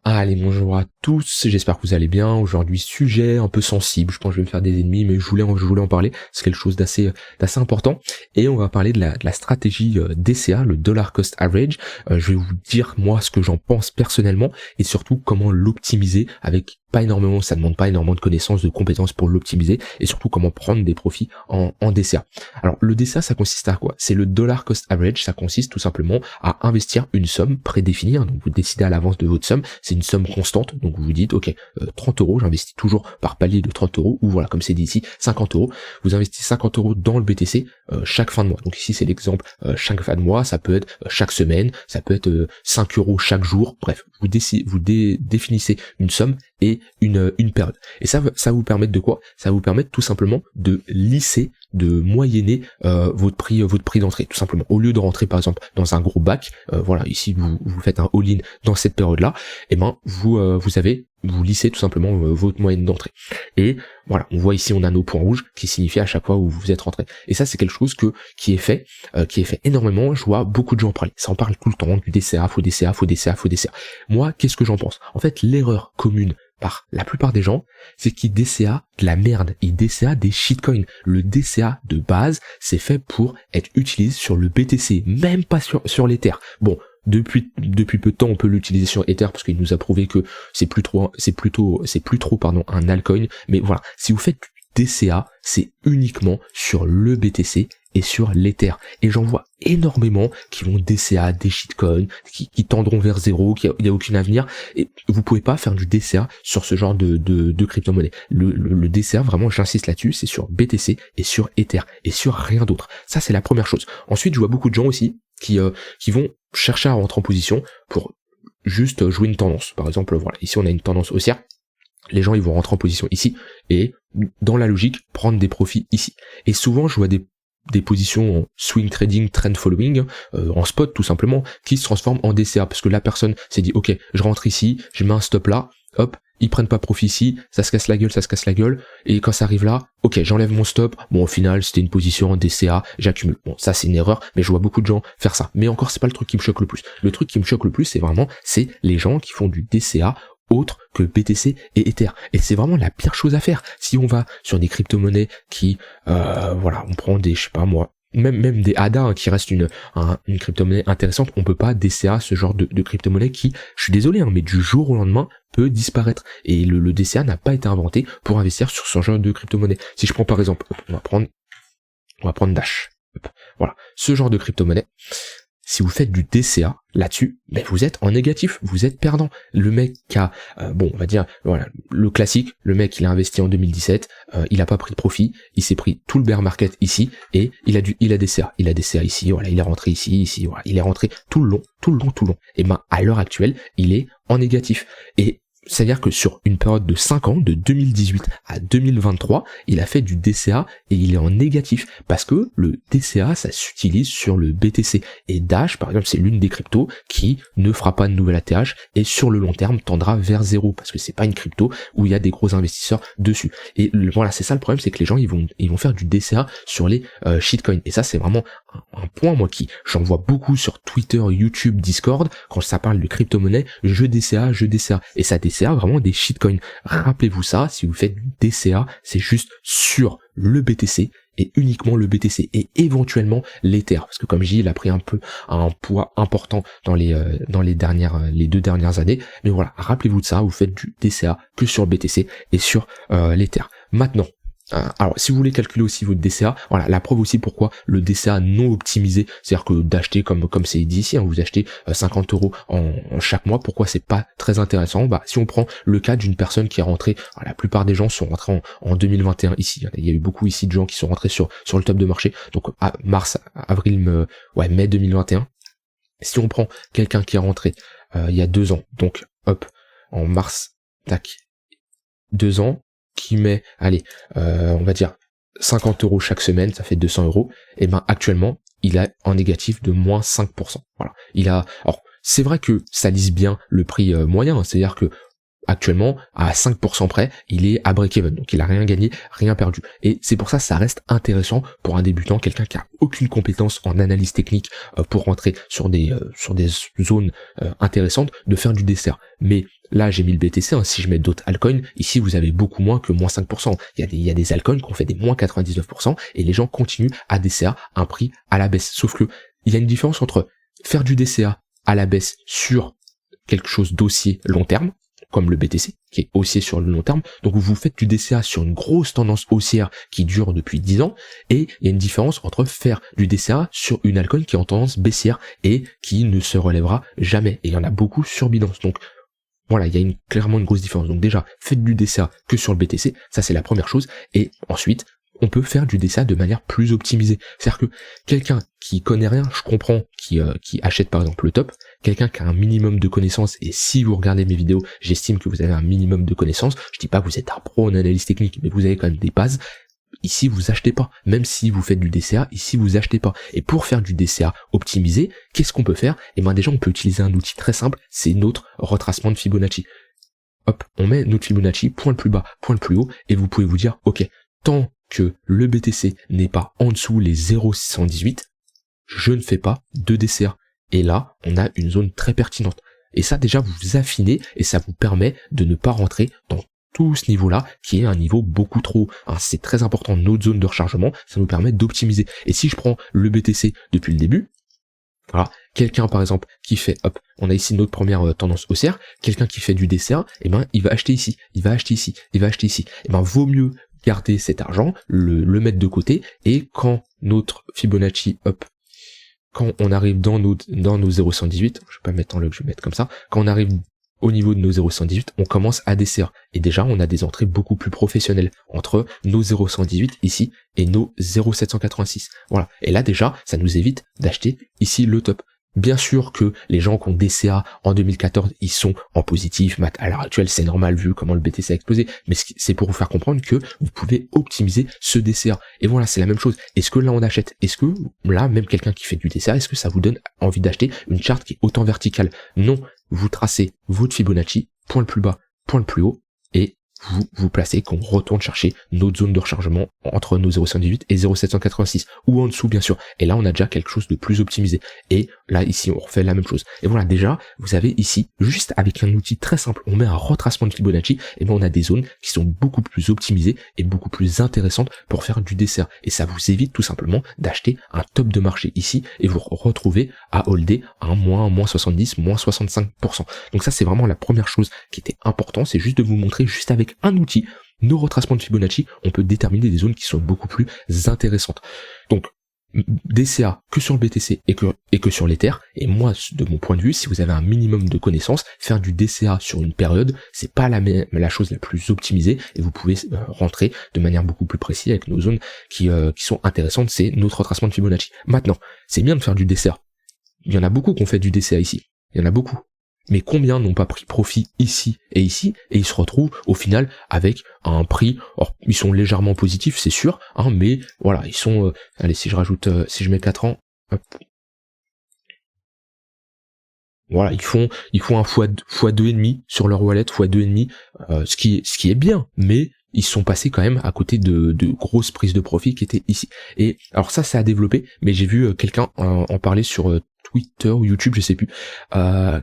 Allez, bonjour à tous, j'espère que vous allez bien. Aujourd'hui, sujet un peu sensible, je pense que je vais me faire des ennemis, mais je voulais en parler, c'est quelque chose d'assez important. Et on va parler de la stratégie DCA, le Dollar Cost Average. Je vais vous dire, moi, ce que j'en pense personnellement, et surtout comment l'optimiser avec pas énormément, ça demande pas énormément de connaissances, de compétences pour l'optimiser, et surtout comment prendre des profits en DCA. Alors, le DCA, ça consiste à quoi? C'est le Dollar Cost Average, ça consiste tout simplement à investir une somme prédéfinie, hein, donc vous décidez à l'avance de votre somme, c'est une somme constante, donc vous vous dites, ok, 30 euros, j'investis toujours par palier de 30 euros, ou voilà, comme c'est dit ici, 50 euros, vous investissez 50 euros dans le BTC chaque fin de mois. Donc ici, c'est l'exemple, chaque fin de mois, ça peut être chaque semaine, ça peut être 5 euros chaque jour, bref, vous définissez une somme et une période. Et ça vous permet de quoi? Ça vous permet tout simplement de lisser, de moyenner votre prix d'entrée, tout simplement. Au lieu de rentrer par exemple dans un gros bac, voilà, ici vous faites un all-in dans cette période-là, et ben vous lissez tout simplement votre moyenne d'entrée. Et voilà, on voit ici on a nos points rouges qui signifient à chaque fois où vous êtes rentré. Et ça c'est quelque chose qui est fait énormément. Je vois beaucoup de gens en parler. Ça en parle tout le temps du DCA, faux DCA, faux DCA, faux DCA. Moi, qu'est-ce que j'en pense? En fait, l'erreur commune par la plupart des gens, c'est qu'ils DCA de la merde, ils DCA des shitcoins. Le DCA de base, c'est fait pour être utilisé sur le BTC, même pas sur l'Ether. Bon, depuis peu de temps, on peut l'utiliser sur Ether parce qu'il nous a prouvé que c'est plus trop un altcoin. Mais voilà, si vous faites du DCA, c'est uniquement sur le BTC et sur l'Ether. Et j'en vois énormément qui vont DCA des shitcoins, qui tendront vers zéro, il n'y a aucun avenir. Et vous pouvez pas faire du DCA sur ce genre de crypto-monnaie. Le DCA, vraiment, j'insiste là-dessus, c'est sur BTC et sur Ether et sur rien d'autre. Ça, c'est la première chose. Ensuite, je vois beaucoup de gens aussi qui vont chercher à rentrer en position pour juste jouer une tendance. Par exemple, voilà, ici on a une tendance haussière. Les gens, ils vont rentrer en position ici et, dans la logique, prendre des profits ici. Et souvent, je vois des positions en swing trading, trend following, en spot tout simplement, qui se transforment en DCA, parce que la personne s'est dit, ok, je rentre ici, je mets un stop là, hop, ils prennent pas profit ici, ça se casse la gueule, et quand ça arrive là, ok, j'enlève mon stop, bon au final c'était une position en DCA, j'accumule. Bon, ça c'est une erreur, mais je vois beaucoup de gens faire ça. Mais encore, c'est pas le truc qui me choque le plus. Le truc qui me choque le plus, c'est les gens qui font du DCA autre que BTC et Ether. Et c'est vraiment la pire chose à faire. Si on va sur des crypto-monnaies qui, voilà, on prend des, je sais pas moi, même des ADA, hein, qui reste une crypto-monnaie intéressante, on peut pas DCA ce genre de crypto-monnaie qui, je suis désolé, hein, mais du jour au lendemain peut disparaître. Et le DCA n'a pas été inventé pour investir sur ce genre de crypto-monnaie. Si je prends par exemple, on va prendre Dash. Voilà, ce genre de crypto-monnaie. Si vous faites du DCA là-dessus, ben vous êtes en négatif, vous êtes perdant. Le mec qui a, bon, on va dire, voilà, le classique, le mec il a investi en 2017, il a pas pris de profit, il s'est pris tout le bear market ici, et il a DCA ici, voilà, il est rentré ici, voilà, il est rentré tout le long. Et ben, à l'heure actuelle, il est en négatif. Et c'est-à-dire que sur une période de 5 ans, de 2018 à 2023, il a fait du DCA et il est en négatif. Parce que le DCA, ça s'utilise sur le BTC. Et Dash, par exemple, c'est l'une des cryptos qui ne fera pas de nouvel ATH et sur le long terme tendra vers zéro. Parce que c'est pas une crypto où il y a des gros investisseurs dessus. Et voilà, c'est ça le problème, c'est que les gens, ils vont faire du DCA sur les shitcoins. Et ça, c'est vraiment un point, moi, j'en vois beaucoup sur Twitter, YouTube, Discord. Quand ça parle de crypto-monnaie, je DCA. Et ça DCA vraiment des shitcoins. Rappelez-vous ça, si vous faites du DCA, c'est juste sur le BTC et uniquement le BTC et éventuellement l'Ether, parce que comme je dis, il a pris un poids important dans les 2 dernières années. Mais voilà, rappelez-vous de ça, vous faites du DCA que sur le BTC et sur l'Ether. Maintenant, alors si vous voulez calculer aussi votre DCA, voilà la preuve aussi pourquoi le DCA non optimisé, c'est-à-dire que d'acheter comme c'est dit ici, hein, vous achetez 50 euros en chaque mois, pourquoi c'est pas très intéressant? Bah si on prend le cas d'une personne qui est rentrée, la plupart des gens sont rentrés en 2021 ici, il y a eu beaucoup ici de gens qui sont rentrés sur le top de marché, donc à mai 2021. Si on prend quelqu'un qui est rentré il y a 2 ans, donc hop, en mars, tac, 2 ans, qui met, on va dire 50 euros chaque semaine, ça fait 200 euros, et ben actuellement, il est en négatif de moins 5%. Voilà. Alors, c'est vrai que ça lisse bien le prix moyen, c'est-à-dire que actuellement, à 5% près, il est à break-even, donc il a rien gagné, rien perdu. Et c'est pour ça que ça reste intéressant pour un débutant, quelqu'un qui a aucune compétence en analyse technique pour rentrer sur des zones intéressantes, de faire du DCA. Mais là, j'ai mis le BTC, si je mets d'autres altcoins, ici vous avez beaucoup moins que moins 5%. Il y a des altcoins qui ont fait des moins 99%, et les gens continuent à DCA un prix à la baisse. Sauf que il y a une différence entre faire du DCA à la baisse sur quelque chose d'haussier long terme, comme le BTC, qui est haussier sur le long terme. Donc vous faites du DCA sur une grosse tendance haussière qui dure depuis 10 ans, et il y a une différence entre faire du DCA sur une altcoin qui est en tendance baissière et qui ne se relèvera jamais. Et il y en a beaucoup sur Binance. Donc voilà, il y a clairement une grosse différence. Donc déjà, faites du DCA que sur le BTC, ça c'est la première chose. Et ensuite, on peut faire du DCA de manière plus optimisée. C'est-à-dire que quelqu'un qui connaît rien, je comprends, qui achète par exemple le top, quelqu'un qui a un minimum de connaissances, et si vous regardez mes vidéos, j'estime que vous avez un minimum de connaissances, je dis pas que vous êtes un pro en analyse technique, mais vous avez quand même des bases, ici vous achetez pas. Même si vous faites du DCA, ici vous achetez pas. Et pour faire du DCA optimisé, qu'est-ce qu'on peut faire? Et bien déjà on peut utiliser un outil très simple, c'est notre retracement de Fibonacci. Hop, on met notre Fibonacci, point le plus bas, point le plus haut, et vous pouvez vous dire, ok, tant que le BTC n'est pas en dessous les 0,618, je ne fais pas de DCA. Et là, on a une zone très pertinente. Et ça, déjà, vous vous affinez et ça vous permet de ne pas rentrer dans tout ce niveau-là, qui est un niveau beaucoup trop haut. C'est très important, notre zone de rechargement, ça nous permet d'optimiser. Et si je prends le BTC depuis le début, voilà, quelqu'un par exemple qui fait, hop, on a ici notre première tendance haussière, quelqu'un qui fait du DCA, et ben il va acheter ici, il va acheter ici, il va acheter ici. Et ben vaut mieux garder cet argent, le mettre de côté, et quand notre Fibonacci, hop, quand on arrive dans nos 0,118, je vais pas mettre en log, je vais mettre comme ça, quand on arrive au niveau de nos 0,118, on commence à DCA. Et déjà, on a des entrées beaucoup plus professionnelles entre nos 0,118 ici et nos 0,786. Voilà. Et là, déjà, ça nous évite d'acheter ici le top. Bien sûr que les gens qui ont DCA en 2014, ils sont en positif, à l'heure actuelle c'est normal vu comment le BTC a explosé, mais c'est pour vous faire comprendre que vous pouvez optimiser ce DCA. Et voilà, c'est la même chose. Est-ce que là on achète? Est-ce que là, même quelqu'un qui fait du DCA, est-ce que ça vous donne envie d'acheter une charte qui est autant verticale? Non, vous tracez votre Fibonacci, point le plus bas, point le plus haut, et vous placez qu'on retourne chercher notre zone de rechargement entre nos 0,118 et 0,786 ou en dessous bien sûr. Et là on a déjà quelque chose de plus optimisé. Et là ici on refait la même chose. Et voilà, déjà vous avez ici juste avec un outil très simple, on met un retracement de Fibonacci, et bien on a des zones qui sont beaucoup plus optimisées et beaucoup plus intéressantes pour faire du DCA. Et ça vous évite tout simplement d'acheter un top de marché ici et vous retrouver à holder un moins 70, moins 65%. Donc ça c'est vraiment la première chose qui était importante, c'est juste de vous montrer juste avec un outil, nos retracements de Fibonacci, on peut déterminer des zones qui sont beaucoup plus intéressantes. Donc, DCA que sur le BTC et que sur l'Ether, et moi, de mon point de vue, si vous avez un minimum de connaissances, faire du DCA sur une période, c'est pas la chose la plus optimisée, et vous pouvez rentrer de manière beaucoup plus précise avec nos zones qui sont intéressantes, c'est notre retracement de Fibonacci. Maintenant, c'est bien de faire du DCA. Il y en a beaucoup qui ont fait du DCA ici. Il y en a beaucoup. Mais combien n'ont pas pris profit ici, et ils se retrouvent au final avec un prix, alors ils sont légèrement positifs, c'est sûr, mais voilà, ils sont, allez, si je rajoute, si je mets 4 ans, hop, voilà, ils font un fois 2,5 sur leur wallet, fois 2,5, ce qui est bien, mais ils sont passés quand même à côté de grosses prises de profit qui étaient ici. Et alors ça a développé, mais j'ai vu quelqu'un en parler sur Twitter ou YouTube, je sais plus,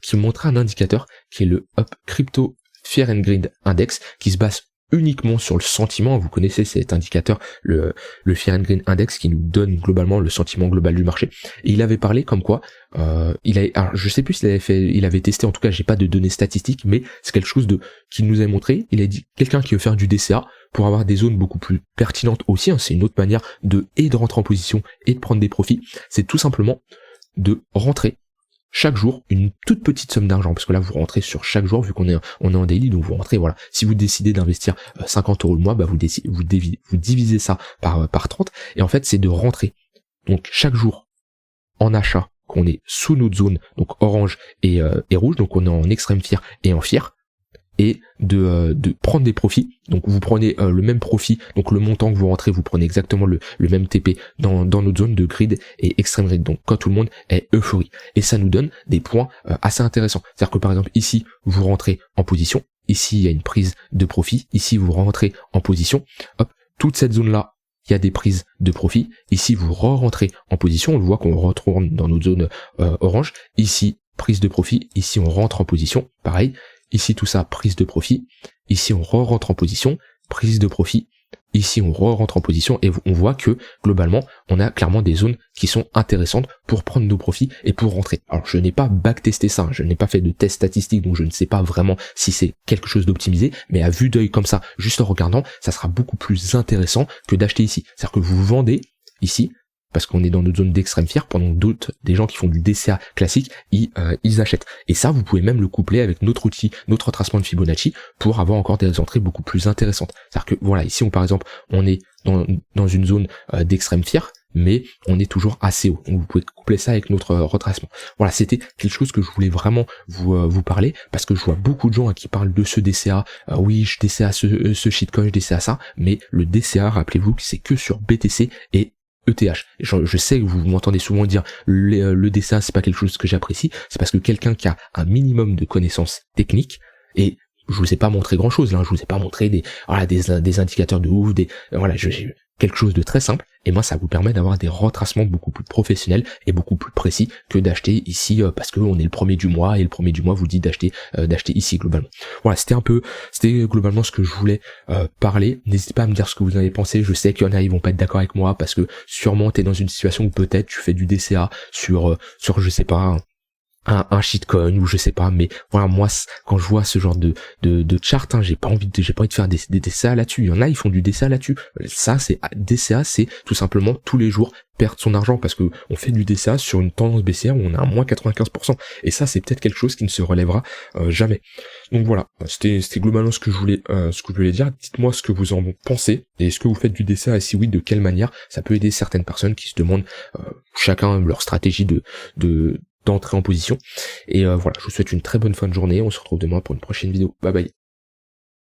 qui montrait un indicateur qui est le Crypto Fear and Greed Index, qui se base uniquement sur le sentiment. Vous connaissez cet indicateur, le Fear and Greed Index, qui nous donne globalement le sentiment global du marché. Et il avait parlé comme quoi, alors je sais plus s'il il avait testé, en tout cas j'ai pas de données statistiques, mais c'est quelque chose qu'il nous a montré. Il a dit, quelqu'un qui veut faire du DCA pour avoir des zones beaucoup plus pertinentes aussi, c'est une autre manière de rentrer en position et de prendre des profits, c'est tout simplement de rentrer chaque jour une toute petite somme d'argent, parce que là vous rentrez sur chaque jour vu qu'on est en daily, donc vous rentrez, voilà, si vous décidez d'investir 50 € le mois, vous divisez ça par 30, et en fait c'est de rentrer donc chaque jour en achat, qu'on est sous notre zone, donc orange et rouge, donc on est en extrême fier et en fier, et de prendre des profits. Donc vous prenez le même profit, donc le montant que vous rentrez, vous prenez exactement le même TP dans notre zone de grid et extreme grid, donc quand tout le monde est euphorie. Et ça nous donne des points assez intéressants. C'est-à-dire que par exemple ici, vous rentrez en position, ici il y a une prise de profit, ici vous rentrez en position, hop, toute cette zone là, il y a des prises de profit, ici vous rentrez en position, on voit qu'on retourne dans notre zone orange, ici prise de profit, ici on rentre en position, pareil, ici tout ça prise de profit, ici on rentre en position, prise de profit, ici on rentre en position et on voit que globalement on a clairement des zones qui sont intéressantes pour prendre nos profits et pour rentrer. Alors je n'ai pas backtesté ça, je n'ai pas fait de test statistique donc je ne sais pas vraiment si c'est quelque chose d'optimisé, mais à vue d'œil comme ça, juste en regardant, ça sera beaucoup plus intéressant que d'acheter ici. C'est-à-dire que vous vendez ici, parce qu'on est dans notre zone d'extrême fear, pendant que d'autres, des gens qui font du DCA classique, ils achètent. Et ça, vous pouvez même le coupler avec notre outil, notre retracement de Fibonacci, pour avoir encore des entrées beaucoup plus intéressantes. C'est-à-dire que, voilà, ici, par exemple, on est dans une zone d'extrême fear, mais on est toujours assez haut. Donc vous pouvez coupler ça avec notre retracement. Voilà, c'était quelque chose que je voulais vraiment vous parler, parce que je vois beaucoup de gens qui parlent de ce DCA, oui, je DCA ce shitcoin, je DCA ça, mais le DCA, rappelez-vous que c'est que sur BTC et ETH. Je sais que vous m'entendez souvent dire le DCA c'est pas quelque chose que j'apprécie, c'est parce que quelqu'un qui a un minimum de connaissances techniques, et je vous ai pas montré grand chose là, je vous ai pas montré des indicateurs de ouf, j'ai quelque chose de très simple, et moi ça vous permet d'avoir des retracements beaucoup plus professionnels et beaucoup plus précis que d'acheter ici parce que on est le premier du mois et le premier du mois vous dit d'acheter ici globalement. Voilà, c'était globalement ce que je voulais parler. N'hésitez pas à me dire ce que vous en avez pensé. Je sais qu'il y en a ils vont pas être d'accord avec moi parce que sûrement t'es dans une situation où peut-être tu fais du DCA sur je sais pas un shitcoin ou je sais pas, mais voilà, moi quand je vois ce genre de chart, j'ai pas envie de faire des DCA là-dessus. Il y en a, ils font du DCA là-dessus. Ça, c'est DCA, c'est tout simplement tous les jours perdre son argent parce que on fait du DCA sur une tendance baissière où on a un moins 95%. Et ça, c'est peut-être quelque chose qui ne se relèvera jamais. Donc voilà, c'était globalement ce que je voulais dire. Dites-moi ce que vous en pensez et est-ce que vous faites du DCA et si oui, de quelle manière. Ça peut aider certaines personnes qui se demandent chacun leur stratégie d'entrer en position. Et voilà, je vous souhaite une très bonne fin de journée. On se retrouve demain pour une prochaine vidéo. Bye bye.